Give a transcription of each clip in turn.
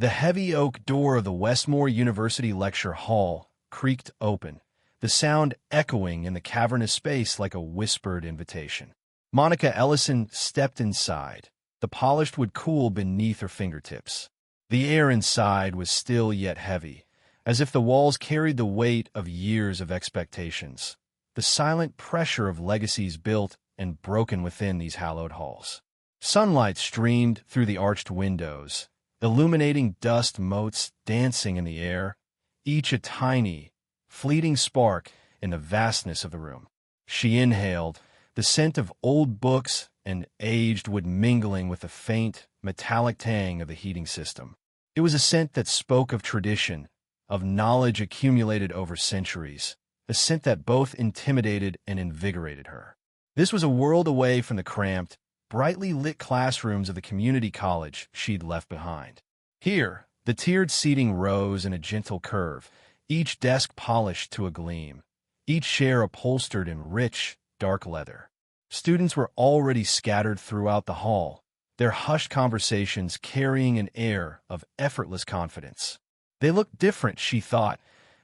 The heavy oak door of the Westmore University Lecture Hall creaked open, the sound echoing in the cavernous space like a whispered invitation. Monica Ellison stepped inside. The polished wood cool beneath her fingertips. The air inside was still yet heavy, as if the walls carried the weight of years of expectations, the silent pressure of legacies built and broken within these hallowed halls. Sunlight streamed through the arched windows, illuminating dust motes dancing in the air, each a tiny, fleeting spark in the vastness of the room. She inhaled, the scent of old books and aged wood mingling with the faint, metallic tang of the heating system. It was a scent that spoke of tradition, of knowledge accumulated over centuries, a scent that both intimidated and invigorated her. This was a world away from the cramped, brightly lit classrooms of the community college she'd left behind. Here, the tiered seating rose in a gentle curve, each desk polished to a gleam, each chair upholstered in rich, dark leather. Students were already scattered throughout the hall, their hushed conversations carrying an air of effortless confidence. They looked different, she thought,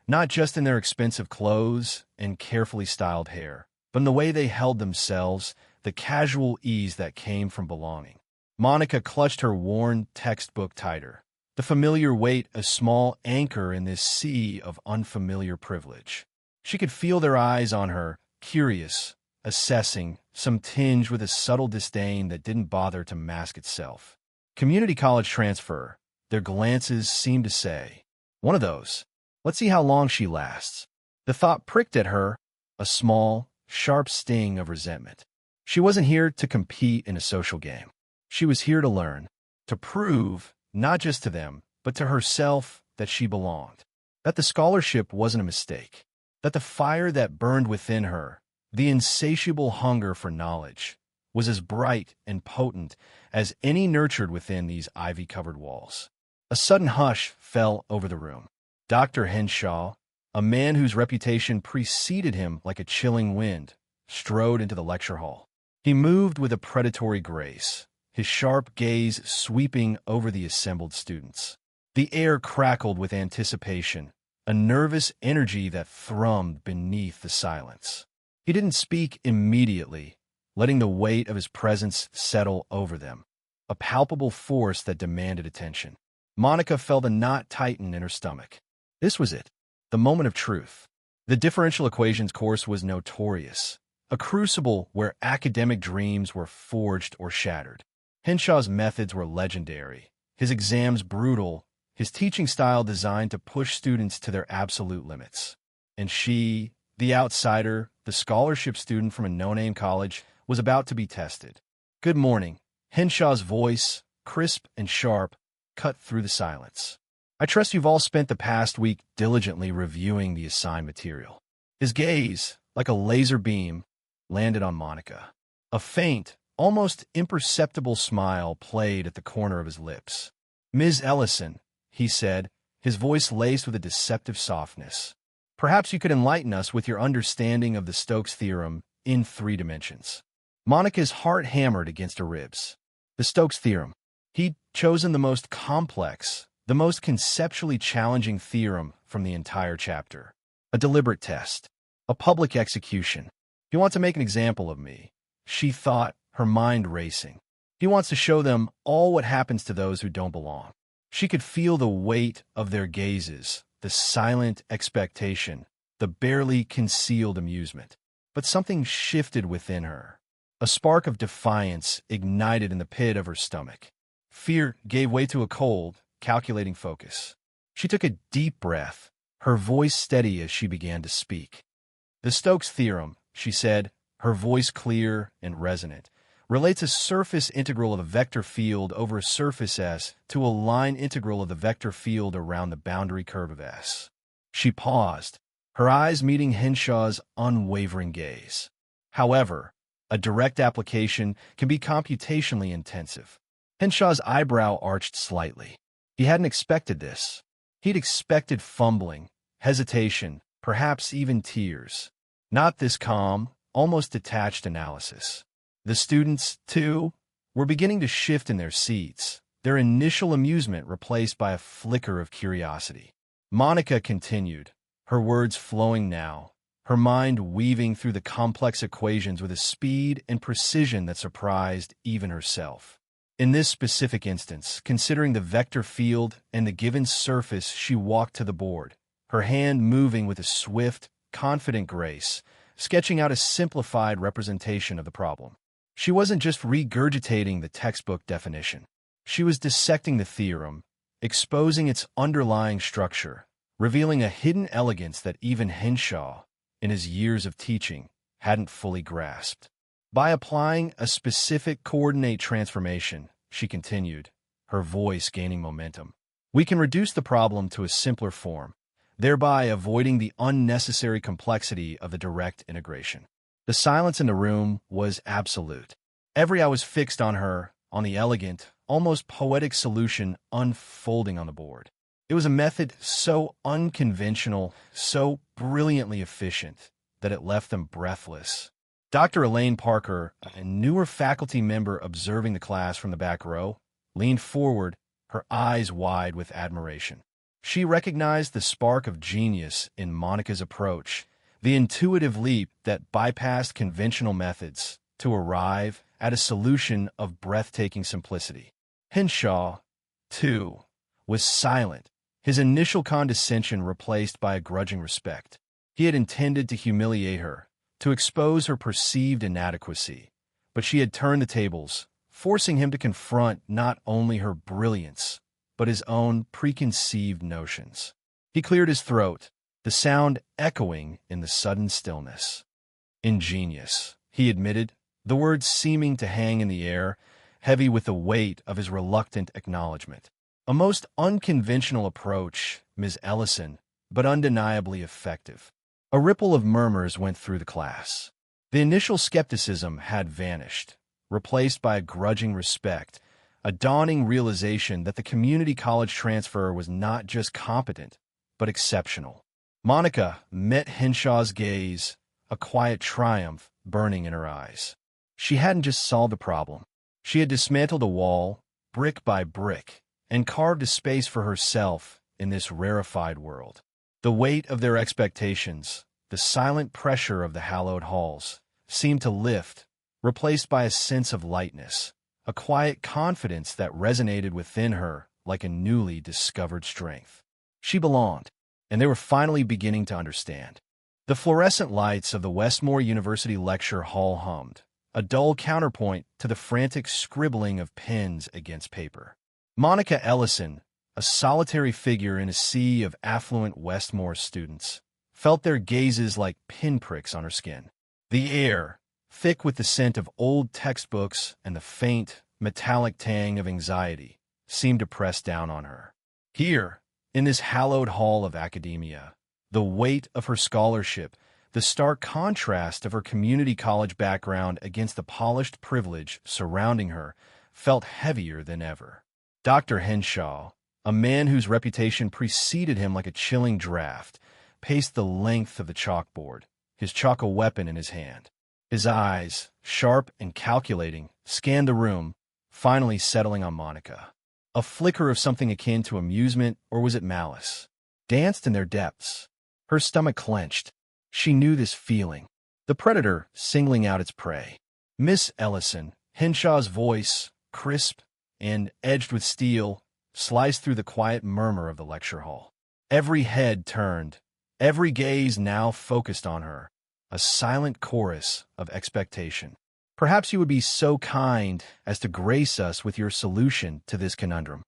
not just in their expensive clothes and carefully styled hair, but in the way they held themselves, the casual ease that came from belonging. Monica clutched her worn textbook tighter, the familiar weight a small anchor in this sea of unfamiliar privilege. She could feel their eyes on her, curious, assessing, some tinged with a subtle disdain that didn't bother to mask itself. Community college transfer, their glances seemed to say. One of those. Let's see how long she lasts. The thought pricked at her, a small, sharp sting of resentment. She wasn't here to compete in a social game. She was here to learn, to prove, not just to them, but to herself, that she belonged, that the scholarship wasn't a mistake, that the fire that burned within her, the insatiable hunger for knowledge, was as bright and potent as any nurtured within these ivy-covered walls. A sudden hush fell over the room. Dr. Henshaw, a man whose reputation preceded him like a chilling wind, strode into the lecture hall. He moved with a predatory grace, his sharp gaze sweeping over the assembled students. The air crackled with anticipation, a nervous energy that thrummed beneath the silence. He didn't speak immediately, letting the weight of his presence settle over them, a palpable force that demanded attention. Monica felt a knot tighten in her stomach. This was it, the moment of truth. The differential equations course was notorious, a crucible where academic dreams were forged or shattered. Henshaw's methods were legendary, his exams brutal, his teaching style designed to push students to their absolute limits. And she, the outsider, the scholarship student from a no-name college, was about to be tested. "Good morning." Henshaw's voice, crisp and sharp, cut through the silence. "I trust you've all spent the past week diligently reviewing the assigned material." His gaze, like a laser beam, landed on Monica. A faint, almost imperceptible smile played at the corner of his lips. "Ms. Ellison," he said, his voice laced with a deceptive softness, "perhaps you could enlighten us with your understanding of the Stokes theorem in 3 dimensions." Monica's heart hammered against her ribs. The Stokes theorem. He'd chosen the most complex, the most conceptually challenging theorem from the entire chapter. A deliberate test. A public execution. "He wants to make an example of me," she thought, her mind racing. "He wants to show them all what happens to those who don't belong." She could feel the weight of their gazes, the silent expectation, the barely concealed amusement. But something shifted within her. A spark of defiance ignited in the pit of her stomach. Fear gave way to a cold, calculating focus. She took a deep breath, her voice steady as she began to speak. "The Stokes theorem," she said, her voice clear and resonant, "relates a surface integral of a vector field over a surface S to a line integral of the vector field around the boundary curve of S." She paused, her eyes meeting Henshaw's unwavering gaze. "However, a direct application can be computationally intensive." Henshaw's eyebrow arched slightly. He hadn't expected this. He'd expected fumbling, hesitation, perhaps even tears. Not this calm, almost detached analysis. The students, too, were beginning to shift in their seats, their initial amusement replaced by a flicker of curiosity. Monica continued, her words flowing now, her mind weaving through the complex equations with a speed and precision that surprised even herself. In this specific instance, considering the vector field and the given surface, she walked to the board, her hand moving with a swift, confident grace, sketching out a simplified representation of the problem. She wasn't just regurgitating the textbook definition. She was dissecting the theorem, exposing its underlying structure, revealing a hidden elegance that even Henshaw, in his years of teaching, hadn't fully grasped. By applying a specific coordinate transformation, she continued, her voice gaining momentum, we can reduce the problem to a simpler form, thereby avoiding the unnecessary complexity of the direct integration. The silence in the room was absolute. Every eye was fixed on her, on the elegant, almost poetic solution unfolding on the board. It was a method so unconventional, so brilliantly efficient, that it left them breathless. Dr. Elaine Parker, a newer faculty member observing the class from the back row, leaned forward, her eyes wide with admiration. She recognized the spark of genius in Monica's approach, the intuitive leap that bypassed conventional methods to arrive at a solution of breathtaking simplicity. Henshaw, too, was silent, his initial condescension replaced by a grudging respect. He had intended to humiliate her, to expose her perceived inadequacy, but she had turned the tables, forcing him to confront not only her brilliance, but his own preconceived notions. He cleared his throat, the sound echoing in the sudden stillness. Ingenious, he admitted, the words seeming to hang in the air, heavy with the weight of his reluctant acknowledgement. A most unconventional approach, Ms. Ellison, but undeniably effective. A ripple of murmurs went through the class. The initial skepticism had vanished, replaced by a grudging respect, a dawning realization that the community college transfer was not just competent, but exceptional. Monica met Henshaw's gaze, a quiet triumph burning in her eyes. She hadn't just solved a problem. She had dismantled a wall, brick by brick, and carved a space for herself in this rarefied world. The weight of their expectations, the silent pressure of the hallowed halls, seemed to lift, replaced by a sense of lightness, a quiet confidence that resonated within her like a newly discovered strength. She belonged, and they were finally beginning to understand. The fluorescent lights of the Westmore University lecture hall hummed, a dull counterpoint to the frantic scribbling of pens against paper. Monica Ellison, a solitary figure in a sea of affluent Westmore students, felt their gazes like pinpricks on her skin. The air, thick with the scent of old textbooks and the faint, metallic tang of anxiety, seemed to press down on her. Here, in this hallowed hall of academia, the weight of her scholarship, the stark contrast of her community college background against the polished privilege surrounding her, felt heavier than ever. Dr. Henshaw, a man whose reputation preceded him like a chilling draft, paced the length of the chalkboard, his chalk a weapon in his hand. His eyes, sharp and calculating, scanned the room, finally settling on Monica. A flicker of something akin to amusement, or was it malice, danced in their depths. Her stomach clenched. She knew this feeling, the predator singling out its prey. Miss Ellison, Henshaw's voice, crisp and edged with steel, sliced through the quiet murmur of the lecture hall. Every head turned, every gaze now focused on her, a silent chorus of expectation. Perhaps you would be so kind as to grace us with your solution to this conundrum.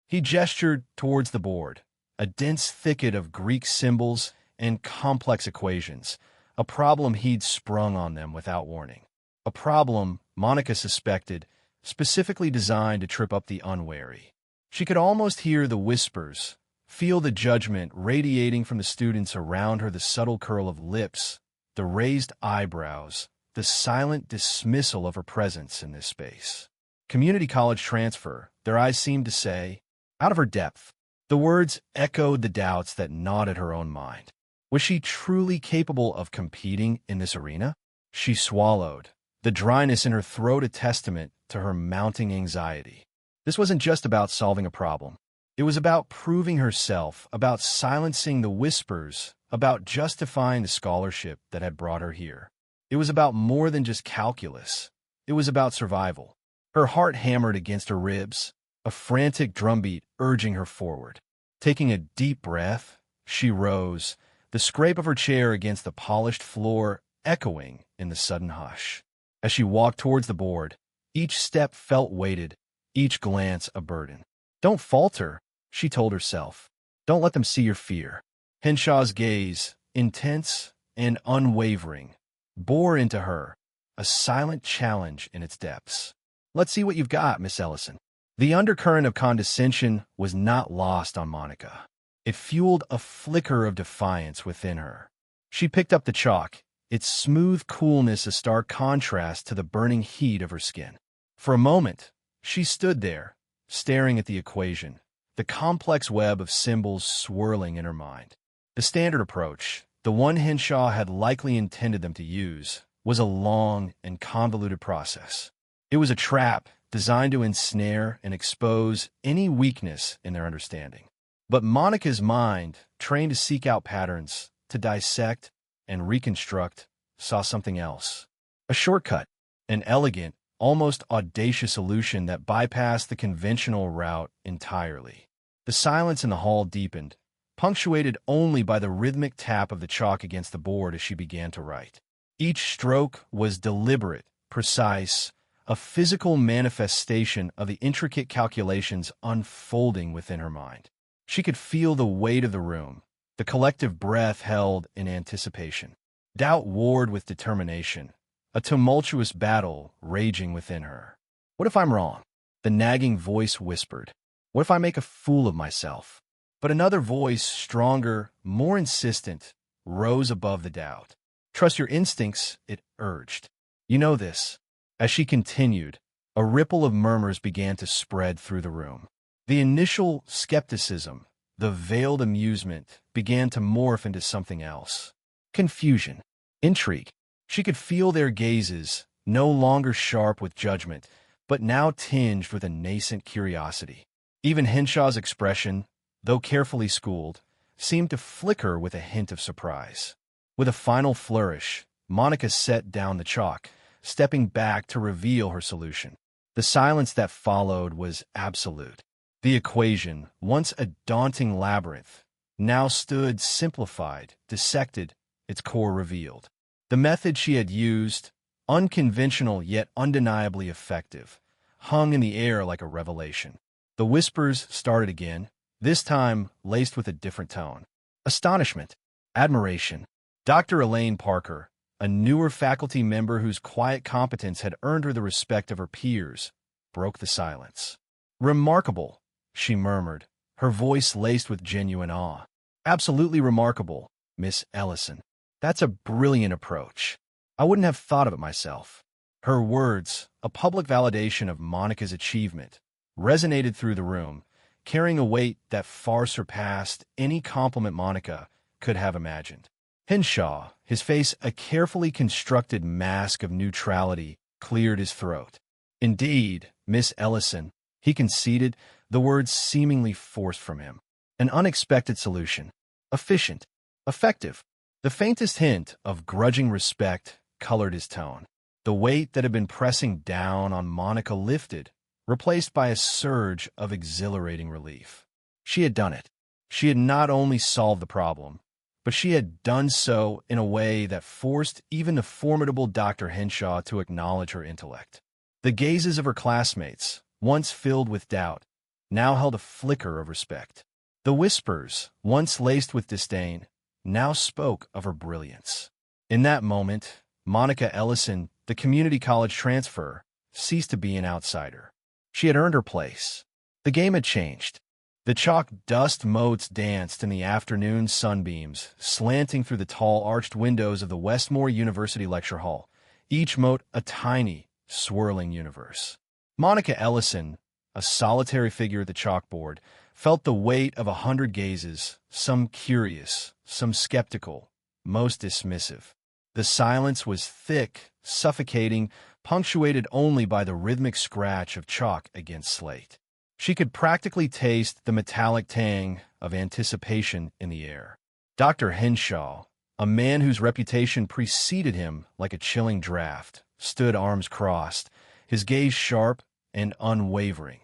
He gestured towards the board, a dense thicket of Greek symbols and complex equations, a problem he'd sprung on them without warning. A problem, Monica suspected, specifically designed to trip up the unwary. She could almost hear the whispers, feel the judgment radiating from the students around her, the subtle curl of lips, the raised eyebrows, the silent dismissal of her presence in this space. Community college transfer, their eyes seemed to say, out of her depth. The words echoed the doubts that gnawed at her own mind. Was she truly capable of competing in this arena? She swallowed, the dryness in her throat a testament to her mounting anxiety. This wasn't just about solving a problem. It was about proving herself, about silencing the whispers, about justifying the scholarship that had brought her here. It was about more than just calculus. It was about survival. Her heart hammered against her ribs, a frantic drumbeat urging her forward. Taking a deep breath, she rose, the scrape of her chair against the polished floor echoing in the sudden hush. As she walked towards the board, each step felt weighted, each glance a burden. Don't falter, she told herself. Don't let them see your fear. Henshaw's gaze, intense and unwavering, bore into her, a silent challenge in its depths. Let's see what you've got, Miss Ellison. The undercurrent of condescension was not lost on Monica. It fueled a flicker of defiance within her. She picked up the chalk, its smooth coolness a stark contrast to the burning heat of her skin. For a moment, she stood there, staring at the equation, the complex web of symbols swirling in her mind. The standard approach, the one Henshaw had likely intended them to use, was a long and convoluted process. It was a trap designed to ensnare and expose any weakness in their understanding. But Monica's mind, trained to seek out patterns, to dissect and reconstruct, saw something else. A shortcut, an elegant, almost audacious solution that bypassed the conventional route entirely. The silence in the hall deepened, punctuated only by the rhythmic tap of the chalk against the board as she began to write. Each stroke was deliberate, precise, a physical manifestation of the intricate calculations unfolding within her mind. She could feel the weight of the room, the collective breath held in anticipation. Doubt warred with determination, a tumultuous battle raging within her. What if I'm wrong? The nagging voice whispered. What if I make a fool of myself? But another voice, stronger, more insistent, rose above the doubt. Trust your instincts, it urged. You know this. As she continued, a ripple of murmurs began to spread through the room. The initial skepticism, the veiled amusement, began to morph into something else. Confusion, intrigue. She could feel their gazes, no longer sharp with judgment, but now tinged with a nascent curiosity. Even Henshaw's expression, though carefully schooled, seemed to flicker with a hint of surprise. With a final flourish, Monica set down the chalk, stepping back to reveal her solution. The silence that followed was absolute. The equation, once a daunting labyrinth, now stood simplified, dissected, its core revealed. The method she had used, unconventional yet undeniably effective, hung in the air like a revelation. The whispers started again, this time laced with a different tone. Astonishment, admiration. Dr. Elaine Parker, a newer faculty member whose quiet competence had earned her the respect of her peers, broke the silence. Remarkable, she murmured, her voice laced with genuine awe. Absolutely remarkable, Miss Ellison. That's a brilliant approach. I wouldn't have thought of it myself. Her words, a public validation of Monica's achievement, resonated through the room, carrying a weight that far surpassed any compliment Monica could have imagined. Henshaw, his face a carefully constructed mask of neutrality, cleared his throat. Indeed, Miss Ellison, he conceded, the words seemingly forced from him. An unexpected solution. Efficient. Effective. The faintest hint of grudging respect colored his tone. The weight that had been pressing down on Monica lifted, replaced by a surge of exhilarating relief. She had done it. She had not only solved the problem, but she had done so in a way that forced even the formidable Dr. Henshaw to acknowledge her intellect. The gazes of her classmates, once filled with doubt, now held a flicker of respect. The whispers, once laced with disdain, now spoke of her brilliance. In that moment, Monica Ellison, the community college transfer, ceased to be an outsider. She had earned her place. The game had changed. The chalk dust motes danced in the afternoon sunbeams, slanting through the tall arched windows of the Westmore University Lecture Hall, each mote a tiny, swirling universe. Monica Ellison, a solitary figure at the chalkboard, felt the weight of 100 gazes, some curious, some skeptical, most dismissive. The silence was thick, suffocating, punctuated only by the rhythmic scratch of chalk against slate. She could practically taste the metallic tang of anticipation in the air. Dr. Henshaw, a man whose reputation preceded him like a chilling draft, stood arms crossed, his gaze sharp and unwavering,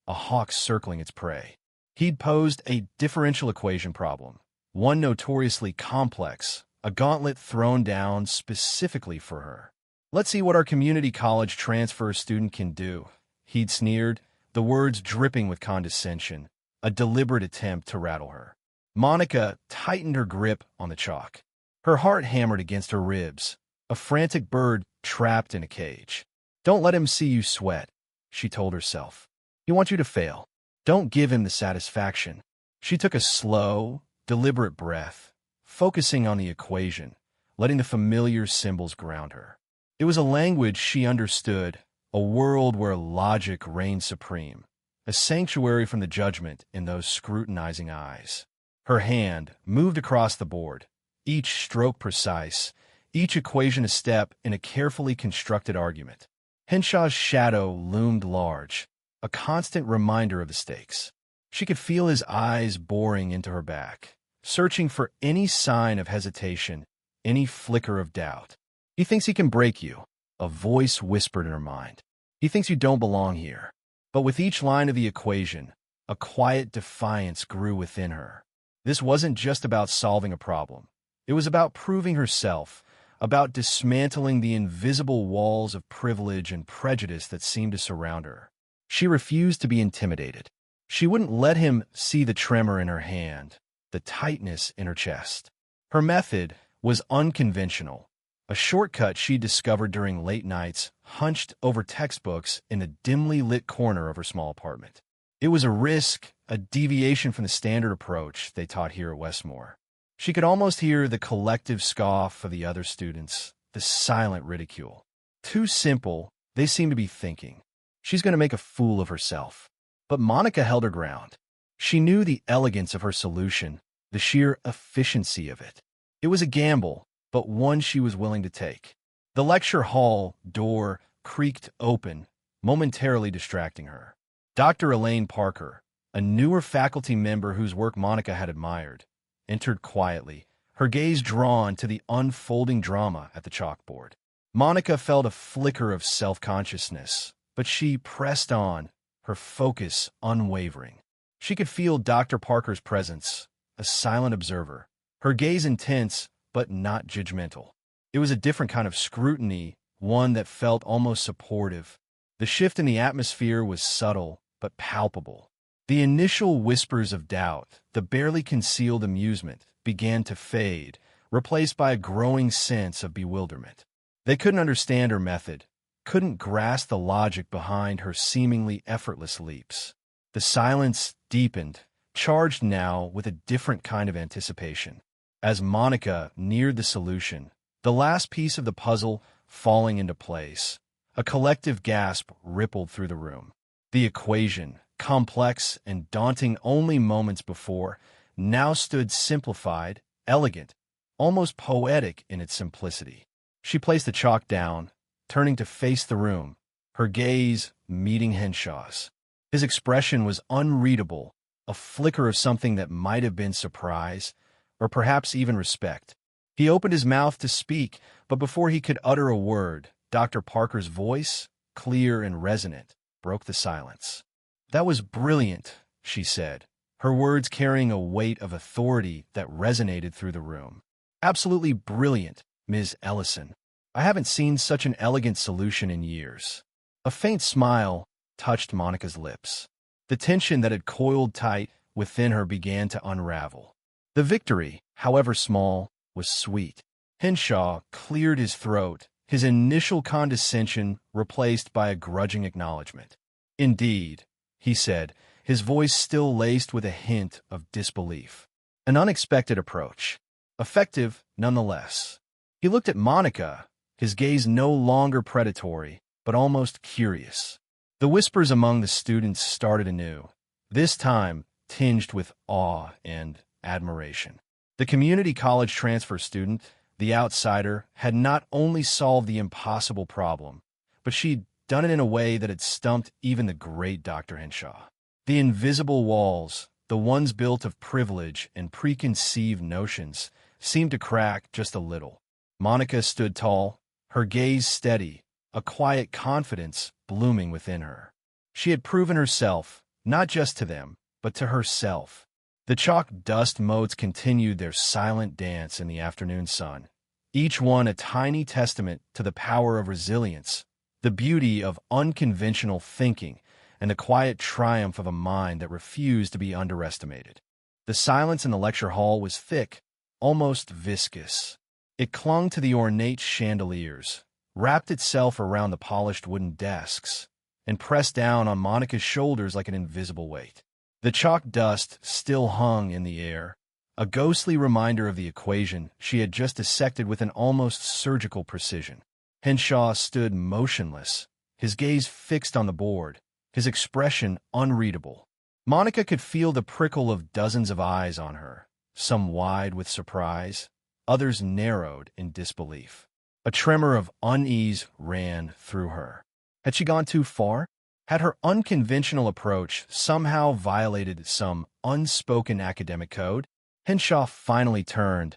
a hawk circling its prey. He'd posed a differential equation problem, one notoriously complex, a gauntlet thrown down specifically for her. "Let's see what our community college transfer student can do," he'd sneered, the words dripping with condescension, a deliberate attempt to rattle her. Monica tightened her grip on the chalk. Her heart hammered against her ribs, a frantic bird trapped in a cage. "Don't let him see you sweat," she told herself. "He wants you to fail. Don't give him the satisfaction." She took a slow, deliberate breath, focusing on the equation, letting the familiar symbols ground her. It was a language she understood, a world where logic reigned supreme, a sanctuary from the judgment in those scrutinizing eyes. Her hand moved across the board, each stroke precise, each equation a step in a carefully constructed argument. Henshaw's shadow loomed large, a constant reminder of the stakes. She could feel his eyes boring into her back, searching for any sign of hesitation, any flicker of doubt. "He thinks he can break you," a voice whispered in her mind. "He thinks you don't belong here." But with each line of the equation, a quiet defiance grew within her. This wasn't just about solving a problem. It was about proving herself, about dismantling the invisible walls of privilege and prejudice that seemed to surround her. She refused to be intimidated. She wouldn't let him see the tremor in her hand, the tightness in her chest. Her method was unconventional, a shortcut she discovered during late nights, hunched over textbooks in a dimly lit corner of her small apartment. It was a risk, a deviation from the standard approach they taught here at Westmore. She could almost hear the collective scoff of the other students, the silent ridicule. Too simple, they seemed to be thinking. She's going to make a fool of herself. But Monica held her ground. She knew the elegance of her solution, the sheer efficiency of it. It was a gamble, but one she was willing to take. The lecture hall door creaked open, momentarily distracting her. Dr. Elaine Parker, a newer faculty member whose work Monica had admired, entered quietly, her gaze drawn to the unfolding drama at the chalkboard. Monica felt a flicker of self-consciousness, but she pressed on, her focus unwavering. She could feel Dr. Parker's presence, a silent observer, her gaze intense but not judgmental. It was a different kind of scrutiny, one that felt almost supportive. The shift in the atmosphere was subtle but palpable. The initial whispers of doubt, the barely concealed amusement, began to fade, replaced by a growing sense of bewilderment. They couldn't understand her method, couldn't grasp the logic behind her seemingly effortless leaps. The silence deepened, charged now with a different kind of anticipation. As Monica neared the solution, the last piece of the puzzle falling into place, a collective gasp rippled through the room. The equation, complex and daunting only moments before, now stood simplified, elegant, almost poetic in its simplicity. She placed the chalk down, turning to face the room, her gaze meeting Henshaw's. His expression was unreadable, a flicker of something that might have been surprise, or perhaps even respect. He opened his mouth to speak, but before he could utter a word, Dr. Parker's voice, clear and resonant, broke the silence. "That was brilliant," she said, her words carrying a weight of authority that resonated through the room. "Absolutely brilliant, Ms. Ellison. I haven't seen such an elegant solution in years." A faint smile touched Monica's lips. The tension that had coiled tight within her began to unravel. The victory, however small, was sweet. Henshaw cleared his throat, his initial condescension replaced by a grudging acknowledgement. "Indeed," he said, his voice still laced with a hint of disbelief. "An unexpected approach. Effective, nonetheless." He looked at Monica, his gaze no longer predatory, but almost curious. The whispers among the students started anew, this time tinged with awe and admiration. The community college transfer student, the outsider, had not only solved the impossible problem, but she'd done it in a way that had stumped even the great Dr. Henshaw. The invisible walls, the ones built of privilege and preconceived notions, seemed to crack just a little. Monica stood tall, her gaze steady, a quiet confidence blooming within her. She had proven herself, not just to them, but to herself. The chalk dust motes continued their silent dance in the afternoon sun, each one a tiny testament to the power of resilience, the beauty of unconventional thinking, and the quiet triumph of a mind that refused to be underestimated. The silence in the lecture hall was thick, almost viscous. It clung to the ornate chandeliers, wrapped itself around the polished wooden desks, and pressed down on Monica's shoulders like an invisible weight. The chalk dust still hung in the air, a ghostly reminder of the equation she had just dissected with an almost surgical precision. Henshaw stood motionless, his gaze fixed on the board, his expression unreadable. Monica could feel the prickle of dozens of eyes on her, some wide with surprise, others narrowed in disbelief. A tremor of unease ran through her. Had she gone too far? Had her unconventional approach somehow violated some unspoken academic code? Henshaw finally turned.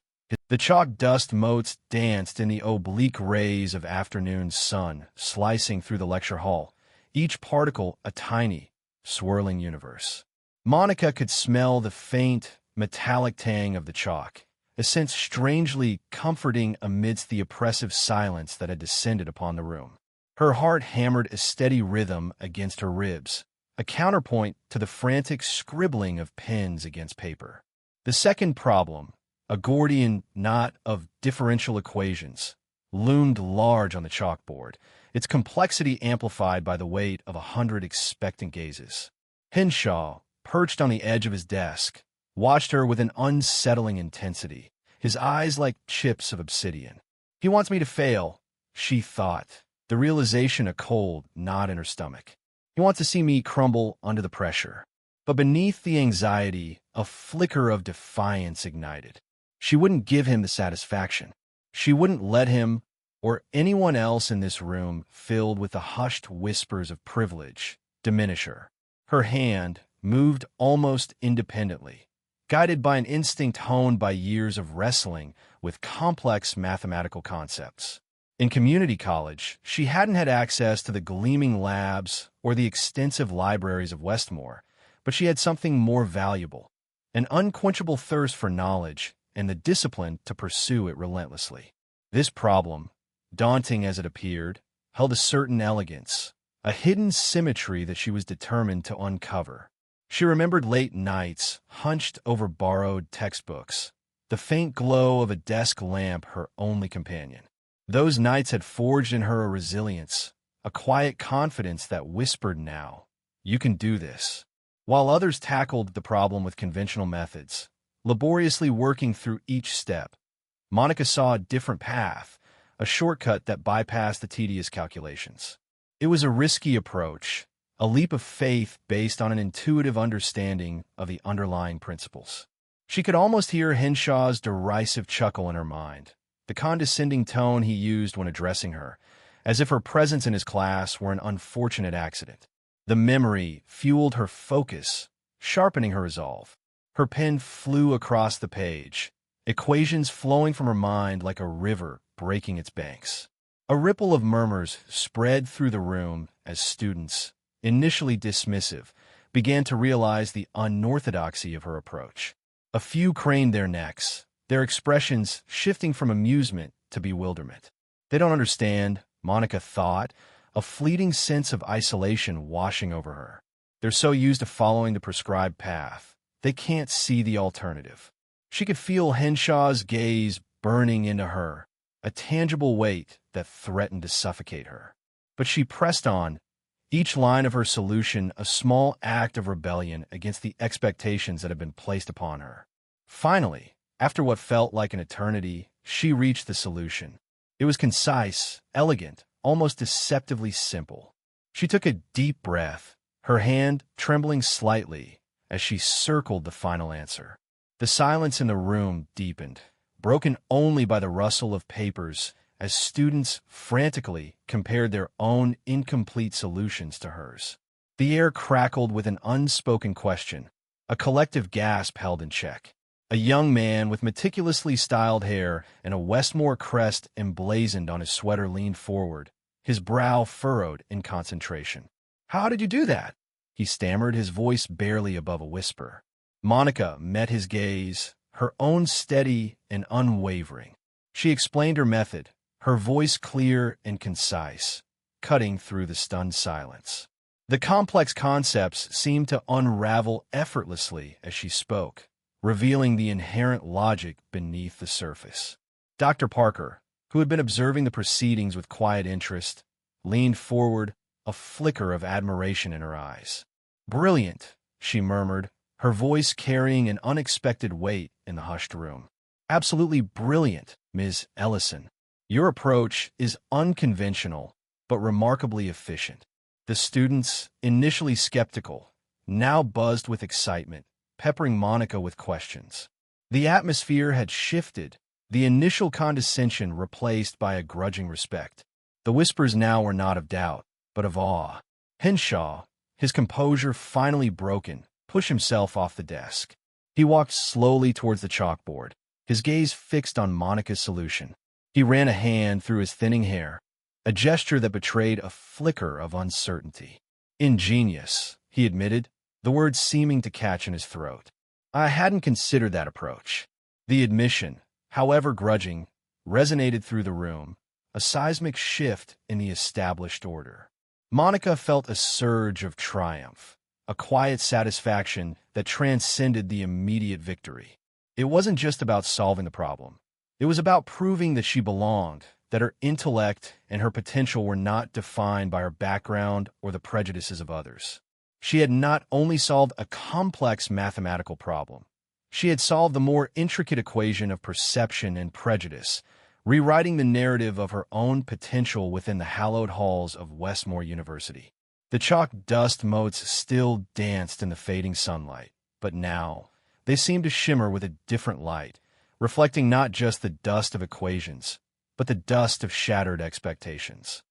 The chalk dust motes danced in the oblique rays of afternoon sun, slicing through the lecture hall, each particle a tiny, swirling universe. Monica could smell the faint, metallic tang of the chalk, a sense strangely comforting amidst the oppressive silence that had descended upon the room. Her heart hammered a steady rhythm against her ribs, a counterpoint to the frantic scribbling of pens against paper. The second problem, a Gordian knot of differential equations, loomed large on the chalkboard, its complexity amplified by the weight of 100 expectant gazes. Henshaw, perched on the edge of his desk, watched her with an unsettling intensity, his eyes like chips of obsidian. He wants me to fail, she thought, the realization a cold knot in her stomach. He wants to see me crumble under the pressure. But beneath the anxiety, a flicker of defiance ignited. She wouldn't give him the satisfaction. She wouldn't let him, or anyone else in this room filled with the hushed whispers of privilege, diminish her. Her hand moved almost independently, guided by an instinct honed by years of wrestling with complex mathematical concepts. In community college, she hadn't had access to the gleaming labs or the extensive libraries of Westmore, but she had something more valuable, an unquenchable thirst for knowledge and the discipline to pursue it relentlessly. This problem, daunting as it appeared, held a certain elegance, a hidden symmetry that she was determined to uncover. She remembered late nights, hunched over borrowed textbooks, the faint glow of a desk lamp her only companion. Those nights had forged in her a resilience, a quiet confidence that whispered now, "You can do this." While others tackled the problem with conventional methods, laboriously working through each step, Monica saw a different path, a shortcut that bypassed the tedious calculations. It was a risky approach, a leap of faith based on an intuitive understanding of the underlying principles. She could almost hear Henshaw's derisive chuckle in her mind, the condescending tone he used when addressing her, as if her presence in his class were an unfortunate accident. The memory fueled her focus, sharpening her resolve. Her pen flew across the page, equations flowing from her mind like a river breaking its banks. A ripple of murmurs spread through the room as students, initially dismissive, began to realize the unorthodoxy of her approach. A few craned their necks, their expressions shifting from amusement to bewilderment. They don't understand, Monica thought, a fleeting sense of isolation washing over her. They're so used to following the prescribed path, they can't see the alternative. She could feel Henshaw's gaze burning into her, a tangible weight that threatened to suffocate her. But she pressed on, each line of her solution a small act of rebellion against the expectations that had been placed upon her. Finally, after what felt like an eternity, she reached the solution. It was concise, elegant, almost deceptively simple. She took a deep breath, her hand trembling slightly as she circled the final answer. The silence in the room deepened, broken only by the rustle of papers as students frantically compared their own incomplete solutions to hers. The air crackled with an unspoken question, a collective gasp held in check. A young man with meticulously styled hair and a Westmore crest emblazoned on his sweater leaned forward, his brow furrowed in concentration. "How did you do that?" he stammered, his voice barely above a whisper. Monica met his gaze, her own steady and unwavering. She explained her method, her voice clear and concise, cutting through the stunned silence. The complex concepts seemed to unravel effortlessly as she spoke, revealing the inherent logic beneath the surface. Dr. Parker, who had been observing the proceedings with quiet interest, leaned forward, a flicker of admiration in her eyes. "Brilliant," she murmured, her voice carrying an unexpected weight in the hushed room. "Absolutely brilliant, Ms. Ellison. Your approach is unconventional, but remarkably efficient." The students, initially skeptical, now buzzed with excitement, peppering Monica with questions. The atmosphere had shifted, the initial condescension replaced by a grudging respect. The whispers now were not of doubt, but of awe. Henshaw, his composure finally broken, pushed himself off the desk. He walked slowly towards the chalkboard, his gaze fixed on Monica's solution. He ran a hand through his thinning hair, a gesture that betrayed a flicker of uncertainty. "Ingenious," he admitted, the words seeming to catch in his throat. "I hadn't considered that approach." The admission, however grudging, resonated through the room, a seismic shift in the established order. Monica felt a surge of triumph, a quiet satisfaction that transcended the immediate victory. It wasn't just about solving the problem. It was about proving that she belonged, that her intellect and her potential were not defined by her background or the prejudices of others. She had not only solved a complex mathematical problem, she had solved the more intricate equation of perception and prejudice, rewriting the narrative of her own potential within the hallowed halls of Westmore University. The chalk dust motes still danced in the fading sunlight, but now they seemed to shimmer with a different light, reflecting not just the dust of equations, but the dust of shattered expectations.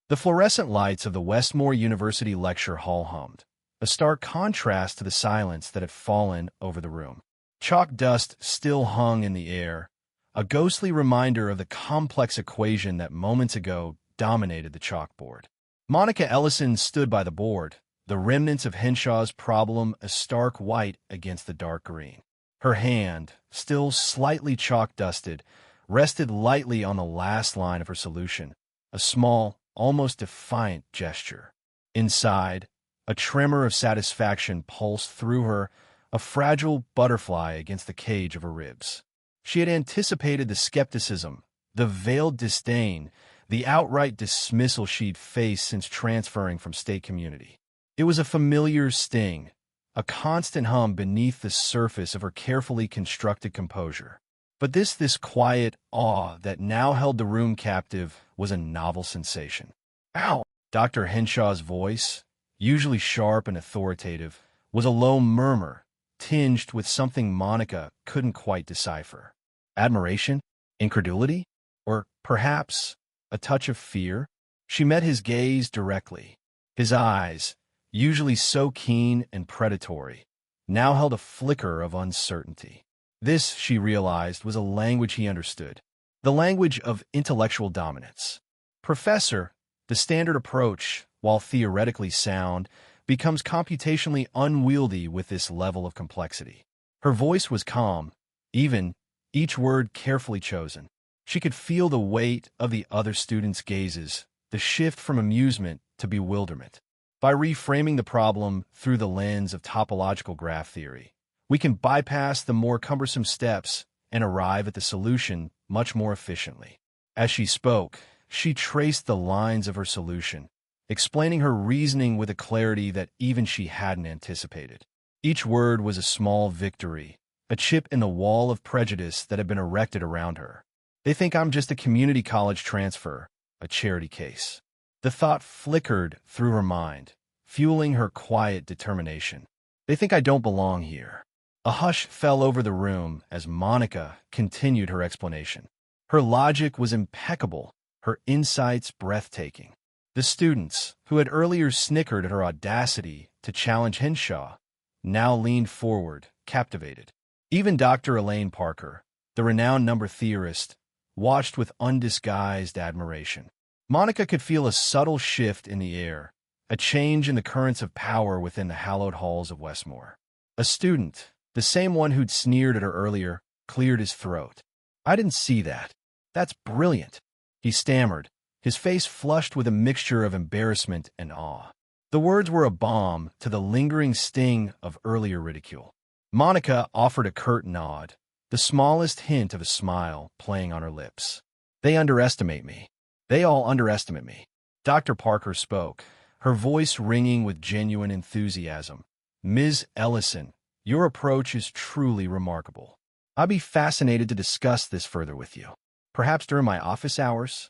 The fluorescent lights of the Westmore University lecture hall hummed, a stark contrast to the silence that had fallen over the room. Chalk dust still hung in the air, a ghostly reminder of the complex equation that moments ago dominated the chalkboard. Monica Ellison stood by the board, the remnants of Henshaw's problem a stark white against the dark green. Her hand, still slightly chalk-dusted, rested lightly on the last line of her solution, a small, almost defiant gesture. Inside, a tremor of satisfaction pulsed through her, a fragile butterfly against the cage of her ribs. She had anticipated the skepticism, the veiled disdain, the outright dismissal she'd faced since transferring from state community. It was a familiar sting, a constant hum beneath the surface of her carefully constructed composure. But this quiet awe that now held the room captive was a novel sensation. "Ow!" Dr. Henshaw's voice, usually sharp and authoritative, was a low murmur, tinged with something Monica couldn't quite decipher. Admiration? Incredulity? Or perhaps a touch of fear? She met his gaze directly. His eyes, usually so keen and predatory, now held a flicker of uncertainty. This, she realized, was a language he understood, the language of intellectual dominance. "Professor, the standard approach, while theoretically sound, becomes computationally unwieldy with this level of complexity." Her voice was calm, even, each word carefully chosen. She could feel the weight of the other students' gazes, the shift from amusement to bewilderment. By reframing the problem through the lens of topological graph theory, we can bypass the more cumbersome steps and arrive at the solution much more efficiently. As she spoke, she traced the lines of her solution, explaining her reasoning with a clarity that even she hadn't anticipated. Each word was a small victory, a chip in the wall of prejudice that had been erected around her. "They think I'm just a community college transfer, a charity case." The thought flickered through her mind, fueling her quiet determination. "They think I don't belong here." A hush fell over the room as Monica continued her explanation. Her logic was impeccable, her insights breathtaking. The students, who had earlier snickered at her audacity to challenge Henshaw, now leaned forward, captivated. Even Dr. Elaine Parker, the renowned number theorist, watched with undisguised admiration. Monica could feel a subtle shift in the air, a change in the currents of power within the hallowed halls of Westmore. A student, the same one who'd sneered at her earlier, cleared his throat. "I didn't see that. That's brilliant," he stammered, his face flushed with a mixture of embarrassment and awe. The words were a balm to the lingering sting of earlier ridicule. Monica offered a curt nod, the smallest hint of a smile playing on her lips. "They underestimate me. They all underestimate me." Dr. Parker spoke, her voice ringing with genuine enthusiasm. "Ms. Ellison, your approach is truly remarkable. I'd be fascinated to discuss this further with you, perhaps during my office hours."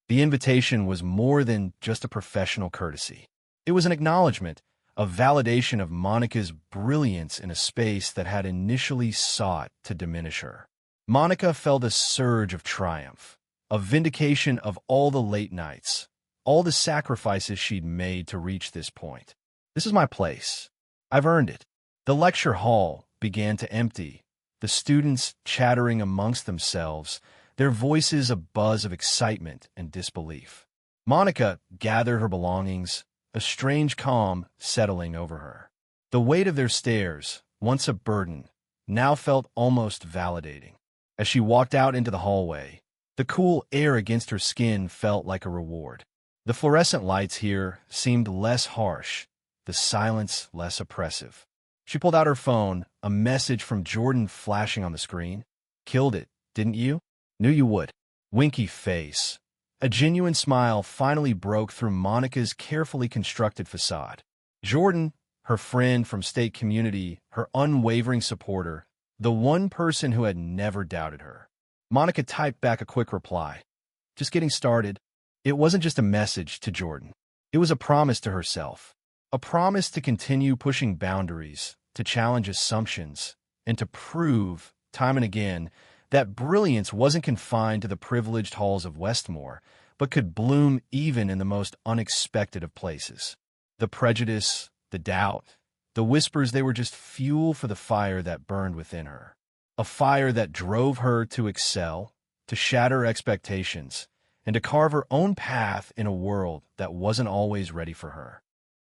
The invitation was more than just a professional courtesy. It was an acknowledgement, a validation of Monica's brilliance in a space that had initially sought to diminish her. Monica felt a surge of triumph, a vindication of all the late nights, all the sacrifices she'd made to reach this point. "This is my place. I've earned it." The lecture hall began to empty, the students chattering amongst themselves, their voices a buzz of excitement and disbelief. Monica gathered her belongings, a strange calm settling over her. The weight of their stares, once a burden, now felt almost validating. As she walked out into the hallway, the cool air against her skin felt like a reward. The fluorescent lights here seemed less harsh, the silence less oppressive. She pulled out her phone, a message from Jordan flashing on the screen. "Killed it, didn't you? Knew you would." Winky face. A genuine smile finally broke through Monica's carefully constructed facade. Jordan, her friend from state community, her unwavering supporter, the one person who had never doubted her. Monica typed back a quick reply. "Just getting started." It wasn't just a message to Jordan. It was a promise to herself. A promise to continue pushing boundaries, to challenge assumptions, and to prove, time and again, that brilliance wasn't confined to the privileged halls of Westmore, but could bloom even in the most unexpected of places. The prejudice, the doubt, the whispers, they were just fuel for the fire that burned within her. A fire that drove her to excel, to shatter expectations, and to carve her own path in a world that wasn't always ready for her.